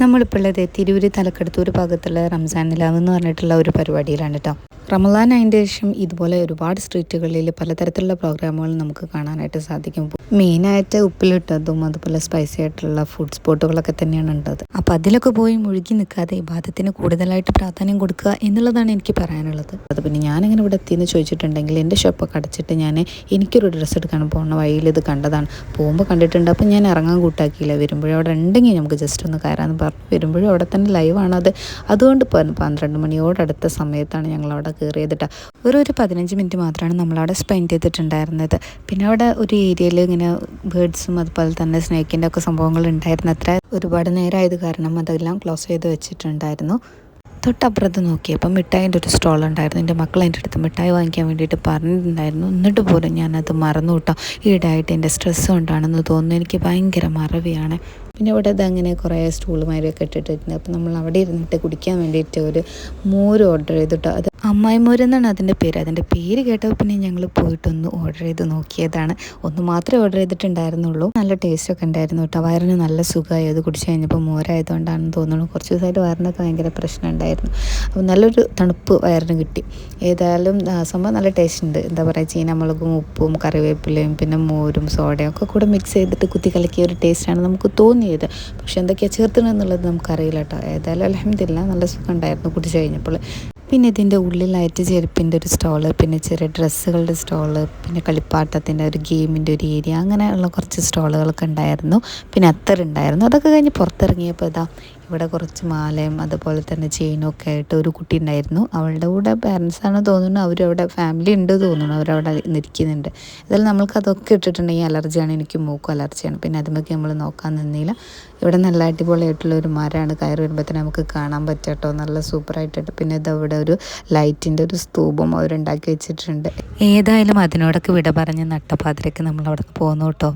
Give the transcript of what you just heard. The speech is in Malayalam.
നമ്മളിപ്പോൾ ഉള്ളത് തിരൂർ തലക്കെടുത്തൂർ ഭാഗത്തുള്ള റംസാൻ നിലാവ് എന്ന് പറഞ്ഞിട്ടുള്ള ഒരു പരിപാടിയിലാണ് കേട്ടോ. റമദാൻ അതിൻ്റെ ശേഷം ഇതുപോലെ ഒരുപാട് സ്ട്രീറ്റുകളിൽ പലതരത്തിലുള്ള പ്രോഗ്രാമുകൾ നമുക്ക് കാണാനായിട്ട് സാധിക്കും. മെയിനായിട്ട് ഉപ്പിലിട്ടതും അതുപോലെ സ്പൈസി ആയിട്ടുള്ള ഫുഡ് സ്പോട്ടുകളൊക്കെ തന്നെയാണ് ഉള്ളത്. അപ്പോൾ അതിലൊക്കെ പോയി മുഴുകി നിൽക്കാതെ ഇബാദത്തിന് കൂടുതലായിട്ട് പ്രാധാന്യം കൊടുക്കുക എന്നുള്ളതാണ് എനിക്ക് പറയാനുള്ളത്. അത് പിന്നെ ഞാനിങ്ങനെ ഇവിടെ എത്തിയെന്ന് ചോദിച്ചിട്ടുണ്ടെങ്കിൽ എൻ്റെ ഷോപ്പൊക്കെ അടച്ചിട്ട് എനിക്കൊരു ഡ്രസ്സ് എടുക്കാൻ പോകുന്ന വഴിയിൽ ഇത് കണ്ടതാണ്. പോകുമ്പോൾ കണ്ടിട്ടുണ്ട്. അപ്പോൾ ഞാൻ ഇറങ്ങാൻ കൂട്ടാക്കിയില്ല. വരുമ്പോഴും അവിടെ ഉണ്ടെങ്കിൽ നമുക്ക് ജസ്റ്റ് ഒന്ന് കയറാമെന്ന് പറഞ്ഞു. വരുമ്പോഴും അവിടെ തന്നെ ലൈവാണത്. അതുകൊണ്ട് 12 മണിയോടടുത്ത സമയത്താണ് ഞങ്ങളവിടെ കയറിയതിട്ട്. ഒരു 15 മിനിറ്റ് മാത്രമാണ് നമ്മളവിടെ സ്പെൻഡ് ചെയ്തിട്ടുണ്ടായിരുന്നത്. പിന്നെ അവിടെ ഒരു ഏരിയയിൽ ഇങ്ങനെ ബേർഡ്സും അതുപോലെ തന്നെ സ്നേക്കിൻ്റെ ഒക്കെ സംഭവങ്ങൾ ഉണ്ടായിരുന്നു. അത്ര ഒരുപാട് നേരമായത് കാരണം അതെല്ലാം ക്ലോസ് ചെയ്ത് വെച്ചിട്ടുണ്ടായിരുന്നു. തൊട്ടപ്പുറത്ത് നോക്കിയപ്പോൾ മിഠായിൻ്റെ ഒരു സ്റ്റോൾ ഉണ്ടായിരുന്നു. എൻ്റെ മക്കൾ എൻ്റെ അടുത്ത് മിഠായി വാങ്ങിക്കാൻ വേണ്ടിയിട്ട് പറഞ്ഞിട്ടുണ്ടായിരുന്നു. എന്നിട്ട് പോലും ഞാനത് മറന്നു കേട്ടോ. ഈടായിട്ട് എൻ്റെ സ്ട്രെസ്സ് കൊണ്ടാണെന്ന് തോന്നുന്നു. എനിക്ക് ഭയങ്കര മറവിയാണ്. പിന്നെ ഇവിടെ അങ്ങനെ കുറേ സ്റ്റൂളുമാരൊക്കെ ഇട്ടിട്ടുണ്ട്. അപ്പോൾ നമ്മൾ അവിടെ ഇരുന്നിട്ട് കുടിക്കാൻ വേണ്ടിയിട്ട് ഒരു മോര് ഓർഡർ ചെയ്തിട്ടോ. അത് അമ്മായി മോര് എന്നാണ് അതിൻ്റെ പേര്. അതിൻ്റെ പേര് കേട്ടപ്പോൾ പിന്നെ ഞങ്ങൾ പോയിട്ടൊന്ന് ഓർഡർ ചെയ്ത് നോക്കിയതാണ്. ഒന്ന് മാത്രമേ ഓർഡർ ചെയ്തിട്ടുണ്ടായിരുന്നുള്ളൂ. നല്ല ടേസ്റ്റൊക്കെ ഉണ്ടായിരുന്നു കേട്ടോ. വയറിന് നല്ല സുഖമായി. അത് കുടിച്ച് കഴിഞ്ഞപ്പോൾ മോരായതുകൊണ്ടാണെന്ന് തോന്നുന്നു. കുറച്ച് ദിവസമായിട്ട് വയറിനൊക്കെ ഭയങ്കര പ്രശ്നം ഉണ്ടായിരുന്നു. അപ്പോൾ നല്ലൊരു തണുപ്പ് വയറിന് കിട്ടി. ഏതായാലും സംഭവം നല്ല ടേസ്റ്റ് ഉണ്ട്. എന്താ പറയുക, ചീനമുളകും ഉപ്പും കറിവേപ്പിലയും പിന്നെ മോരും സോഡയും ഒക്കെ കൂടെ മിക്സ് ചെയ്തിട്ട് കുത്തി കലക്കിയ ഒരു ടേസ്റ്റാണ് നമുക്ക് തോന്നിയത്. പക്ഷെ എന്തൊക്കെയാണ് ചേർത്തണമെന്നുള്ളത് നമുക്കറിയില്ല കേട്ടോ. ഏതായാലും അൽഹംദുലില്ലാ നല്ല സുഖം ഉണ്ടായിരുന്നു കുടിച്ച് കഴിഞ്ഞപ്പോൾ. പിന്നെ ഇതിൻ്റെ ഉള്ളിലായിട്ട് ചെരുപ്പിൻ്റെ ഒരു സ്റ്റോള്, പിന്നെ ചെറിയ ഡ്രസ്സുകളുടെ സ്റ്റോള്, പിന്നെ കളിപ്പാട്ടത്തിൻ്റെ ഒരു ഗെയിമിൻ്റെ ഒരു ഏരിയ, അങ്ങനെയുള്ള കുറച്ച് സ്റ്റോളുകളൊക്കെ ഉണ്ടായിരുന്നു. പിന്നെ അത്തറുണ്ടായിരുന്നു. അതൊക്കെ കഴിഞ്ഞ് പുറത്തിറങ്ങിയപ്പോൾ ഇവിടെ കുറച്ച് മാലയും അതുപോലെ തന്നെ ചെയിനും ഒക്കെ ആയിട്ട് ഒരു കുട്ടി ഉണ്ടായിരുന്നു. അവളുടെ കൂടെ പാരൻസാണ് തോന്നുന്നു. അവരവിടെ ഫാമിലി ഉണ്ട് തോന്നുന്നു. അവരവിടെ നിൽക്കുന്നുണ്ട്. എന്നാലും നമ്മൾക്ക് അതൊക്കെ ഇട്ടിട്ടുണ്ടെങ്കിൽ അലർജിയാണ്. എനിക്ക് മൂക്കും അലർജിയാണ്. പിന്നെ അതുമൊക്കെ നമ്മൾ നോക്കാൻ നിന്നില്ല. ഇവിടെ നല്ല അടിപൊളിയായിട്ടുള്ള ഒരു മരമാണ്. കയറി വരുമ്പോഴത്തേന് നമുക്ക് കാണാൻ പറ്റാട്ടോ. നല്ല സൂപ്പറായിട്ടിട്ട്. പിന്നെ ഇതവിടെ ഒരു ലൈറ്റിൻ്റെ ഒരു സ്തൂപം അവരുണ്ടാക്കി വെച്ചിട്ടുണ്ട്. ഏതായാലും അതിനോടൊക്കെ വിട പറഞ്ഞ് നട്ടപ്പാതിരക്ക് നമ്മളവിടെ പോന്നു കേട്ടോ.